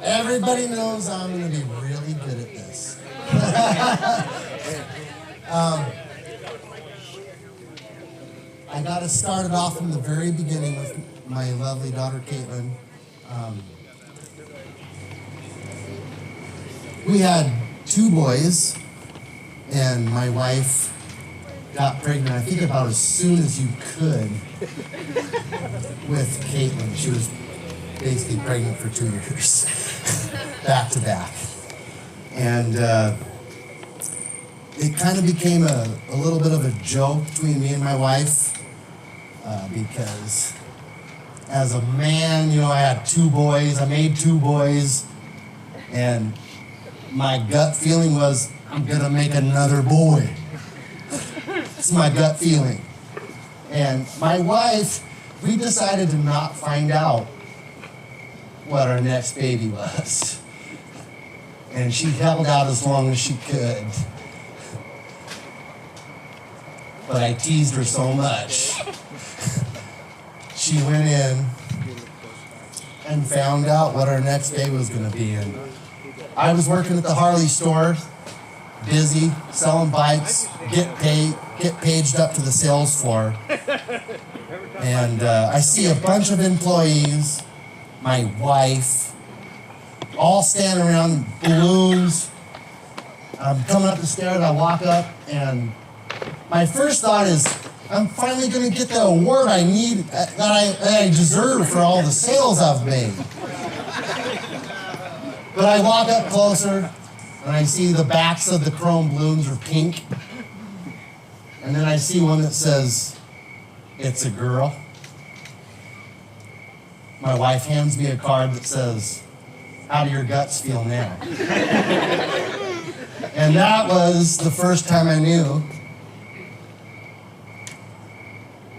Everybody knows I'm going to be really good at this. I got to start it off from the very beginning with my lovely daughter, Caitlin. We had 2 boys, and my wife got pregnant, I think about as soon as you could, with Caitlin. She was basically pregnant for 2 years, back to back. And it kind of became a little bit of a joke between me and my wife, because as a man, I had 2 boys, I made 2 boys, and my gut feeling was, I'm gonna make another boy. It's my gut feeling. And my wife, we decided to not find out what our next baby was. And she held out as long as she could. But I teased her so much. She went in and found out what our next baby was gonna be. And I was working at the Harley store, busy, selling bikes, get paged up to the sales floor. And I see a bunch of employees, my wife, all standing around, balloons. I'm coming up the stairs, I walk up, and my first thought is, I'm finally gonna get the award I need, that I deserve for all the sales I've made. But I walk up closer, and I see the backs of the chrome balloons are pink. And then I see one that says, "It's a girl." My wife hands me a card that says, "How do your guts feel now?" And that was the first time I knew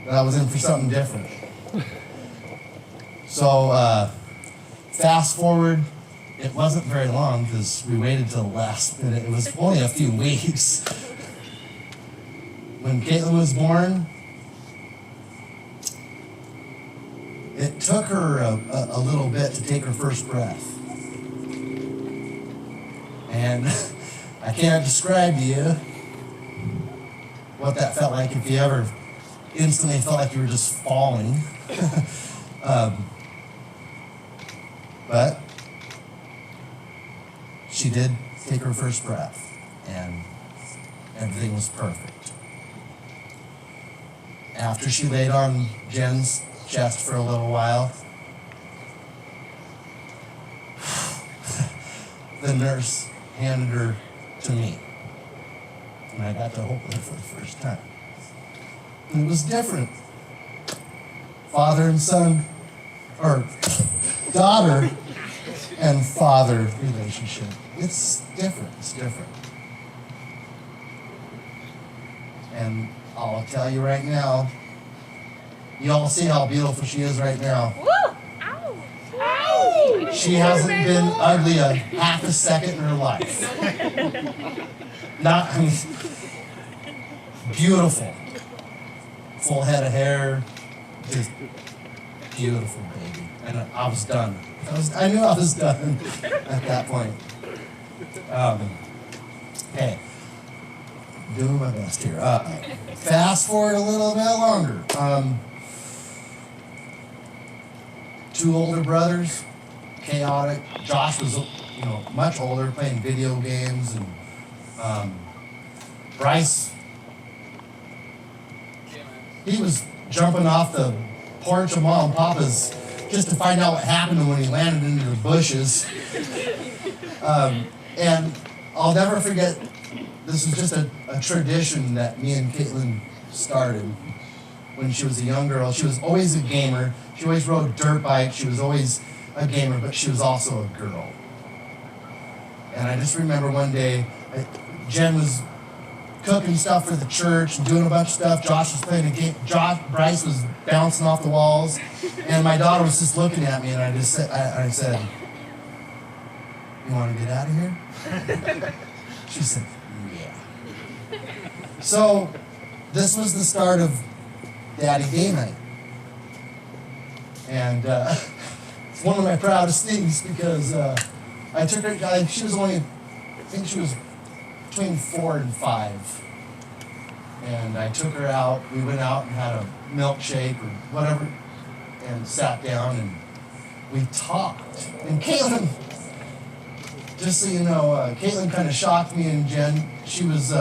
that I was in for something different. So, fast forward, it wasn't very long because we waited till the last minute. It was only a few weeks. When Caitlin was born, it took her a little bit to take her first breath. And I can't describe to you what that felt like if you ever instantly felt like you were just falling. But she did take her first breath, and everything was perfect. After she laid on Jen's chest for a little while, the nurse handed her to me, and I got to hold her for the first time. And it was different. Father and son, or daughter and father relationship. It's different. And I'll tell you right now, you all see how beautiful she is right now. Woo! Ow! Ow! She hasn't been ugly a half a second in her life. Beautiful. Full head of hair, just beautiful baby. And I was done. I knew I was done at that point. Hey, doing my best here. Fast forward a little bit longer. 2 older brothers, chaotic. Josh was, much older, playing video games, and Bryce, he was jumping off the porch of Mom and Papa's just to find out what happened when he landed into the bushes. And I'll never forget, this was just a tradition that me and Caitlin started when she was a young girl. She was always a gamer. She always rode dirt bikes. She was always a gamer, but she was also a girl. And I just remember one day, Jen was cooking stuff for the church and doing a bunch of stuff. Josh was playing a game. Bryce was bouncing off the walls, and my daughter was just looking at me, and I said, "You want to get out of here?" She said, "Yeah." So this was the start of Daddy Day Night, and It's one of my proudest things because I took her, she was only, I think she was between 4 and 5. And I took her out, we went out and had a milkshake or whatever, and sat down and we talked. And Caitlin, just so you know, Caitlin kind of shocked me and Jen. She was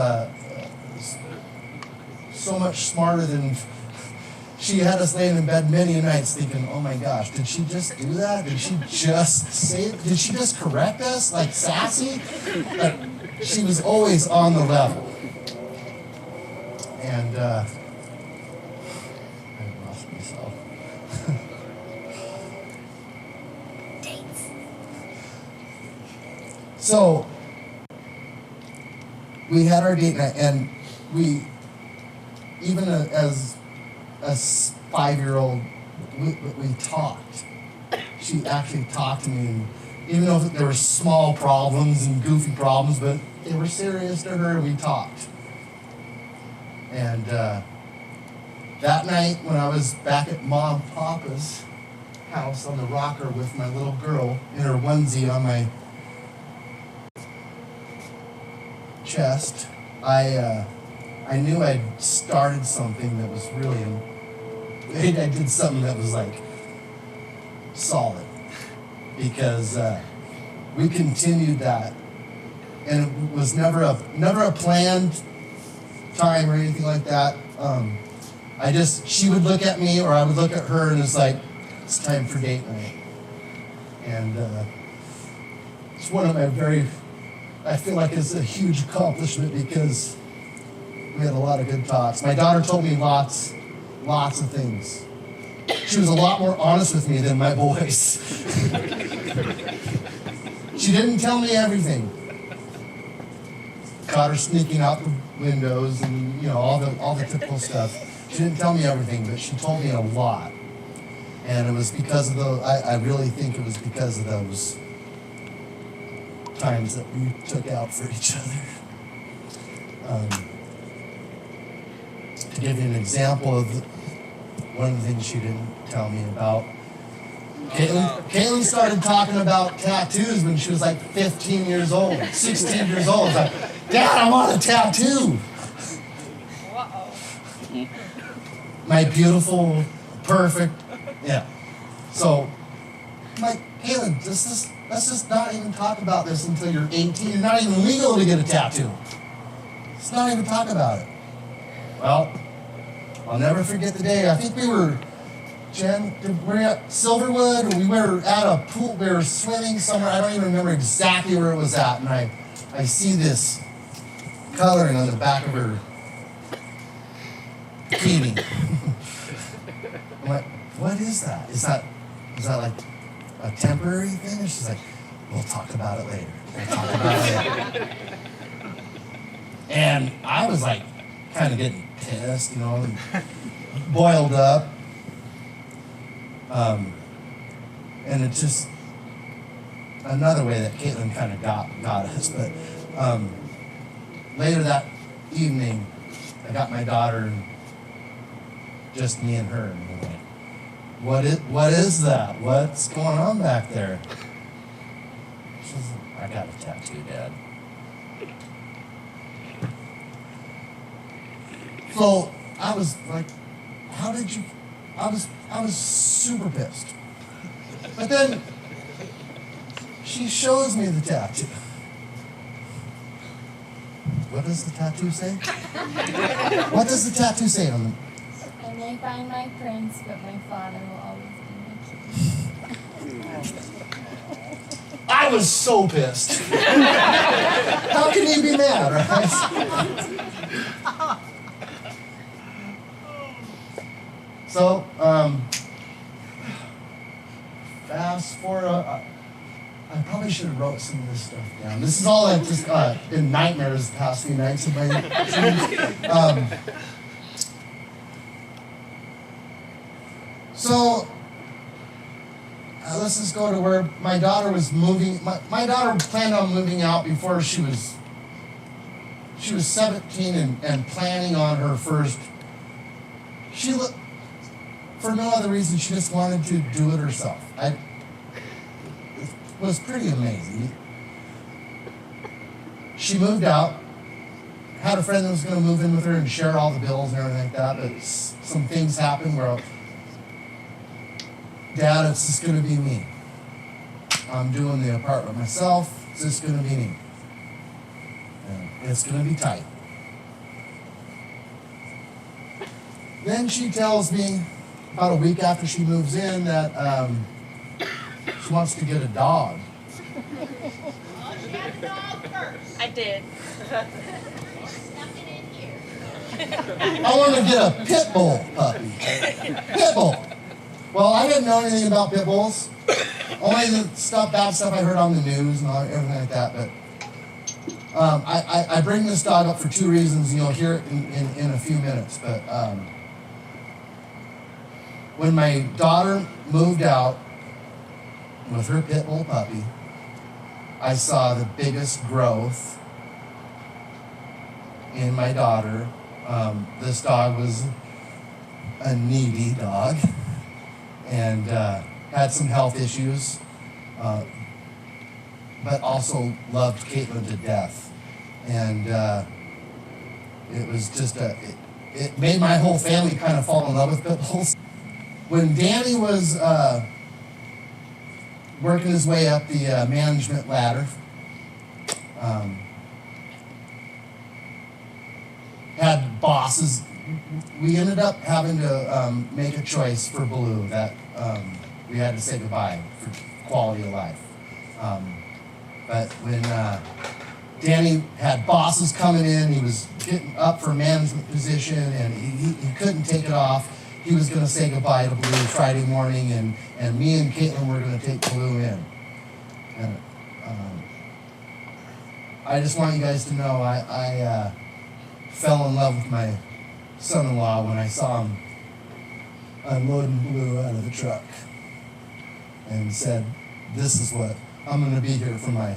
so much smarter than, she had us laying in bed many nights thinking, oh my gosh, did she just do that? Did she just say it? Did she just correct us? Like sassy? Like, she was always on the level. And I lost myself. So we had our date night, and we, even as a 5-year-old, we talked. She actually talked to me, and even though there were small problems and goofy problems, but they were serious to her, we talked. And that night when I was back at Mom and Papa's house on the rocker with my little girl in her onesie on my chest, I knew I'd started something that was really, I did something that was like solid, because we continued that, and it was never a planned time or anything like that. She would look at me or I would look at her, and it's like, it's time for date night. And it's one of my I feel like it's a huge accomplishment because we had a lot of good talks. My daughter told me lots of things. She was a lot more honest with me than my boys. She didn't tell me everything. Caught her sneaking out the windows and all the typical stuff. She didn't tell me everything, but she told me a lot. And it was because of I really think it was because of those times that we took out for each other. To give you an example of one of the things she didn't tell me about, Caitlin started talking about tattoos when she was like 15 years old, 16 years old. Like, Dad, I want a tattoo. My beautiful, perfect, yeah. So, I'm like, Caitlin, let's just not even talk about this until you're 18. You're not even legal to get a tattoo. Let's not even talk about it. Well, I'll never forget the day. I think we were at Silverwood, or we were at a pool. We were swimming somewhere. I don't even remember exactly where it was at. And I see this coloring on the back of her bikini. I'm like, what is that? Is that like a temporary thing? And she's like, we'll talk about it later. And I was like, kind of getting pissed, and boiled up. And it's just another way that Caitlin kind of got us. But later that evening, I got my daughter, and just me and her, and we're like, what is that? What's going on back there? She says, I got a tattoo, Dad. So I was like, how did you? I was super pissed. But then she shows me the tattoo. What does the tattoo say? What does the tattoo say on them? I may find my prince, but my father will always be my king. I was so pissed. How can you be mad, right? So, fast forward, I probably should have wrote some of this stuff down. This is all like just in nightmares the past few nights of my dreams. So, let's just go to where my daughter was moving. My daughter planned on moving out before she was 17 and planning on her first. For no other reason, she just wanted to do it herself. was pretty amazing. She moved out, had a friend that was going to move in with her and share all the bills and everything like that, but some things happened where, Dad, it's just going to be me. I'm doing the apartment myself. It's just going to be me. And it's going to be tight. Then she tells me, about a week after she moves in, that she wants to get a dog. Oh, she had a dog first. I did. Stuck it in here. I want to get a pit bull puppy. Pit bull. Well, I didn't know anything about pit bulls. Only the bad stuff I heard on the news and everything like that. But I bring this dog up for two reasons, and you'll hear it in a few minutes. But when my daughter moved out with her pit bull puppy, I saw the biggest growth in my daughter. This dog was a needy dog and had some health issues, but also loved Caitlin to death. And it was just it made my whole family kind of fall in love with pit bulls. When Danny was working his way up the management ladder, had bosses, we ended up having to make a choice for Blue that we had to say goodbye for quality of life. But when Danny had bosses coming in, he was getting up for a management position, and he couldn't take it off. He was going to say goodbye to Blue Friday morning, and me and Caitlin were going to take Blue in. And I just want you guys to know I fell in love with my son-in-law when I saw him unloading Blue out of the truck and said, this is what I'm going to be here for my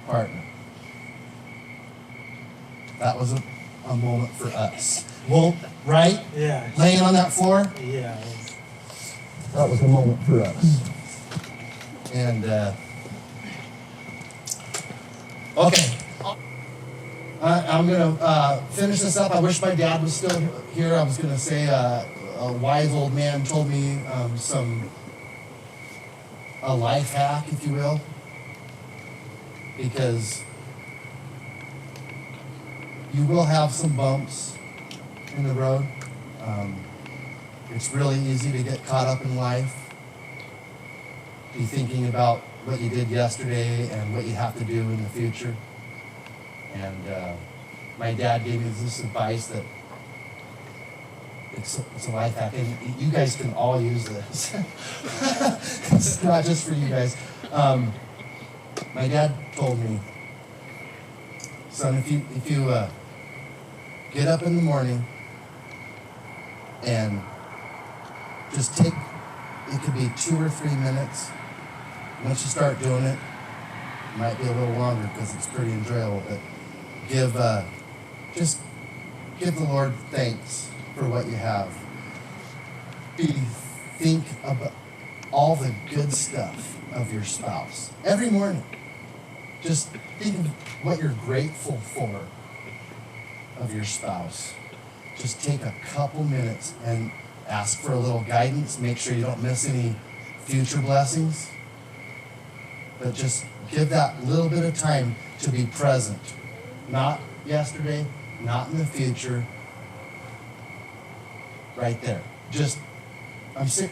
partner. That was a moment for us. Well, right? Yeah. Laying on that floor? Yeah. That was a moment for us. And, okay. I'm going to finish this up. I wish my dad was still here. I was going to say a wise old man told me a life hack, if you will, because you will have some bumps in the road. It's really easy to get caught up in life, be thinking about what you did yesterday and what you have to do in the future. And my dad gave me this advice that it's a life hack, and you guys can all use this. It's not just for you guys. My dad told me, son, if you get up in the morning and just take, it could be 2 or 3 minutes. Once you start doing it, it might be a little longer because it's pretty enjoyable, but just give the Lord thanks for what you have. Think about all the good stuff of your spouse. Every morning, just think of what you're grateful for of your spouse. Just take a couple minutes and ask for a little guidance. Make sure you don't miss any future blessings. But just give that little bit of time to be present. Not yesterday, not in the future. Right there. Just,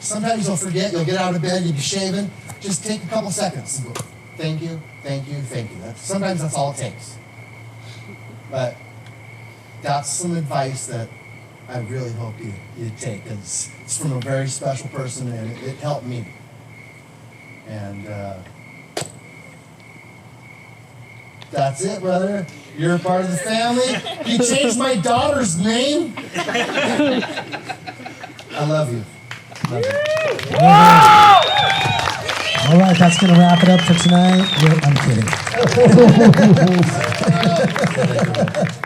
sometimes you'll forget, you'll get out of bed, you'll be shaving. Just take a couple seconds and go, thank you, thank you, thank you. Sometimes that's all it takes. But that's some advice that I really hope you take. It's from a very special person, and it helped me. And that's it, brother. You're a part of the family. You changed my daughter's name. I love you. Love you. All right, that's going to wrap it up for tonight. I'm kidding.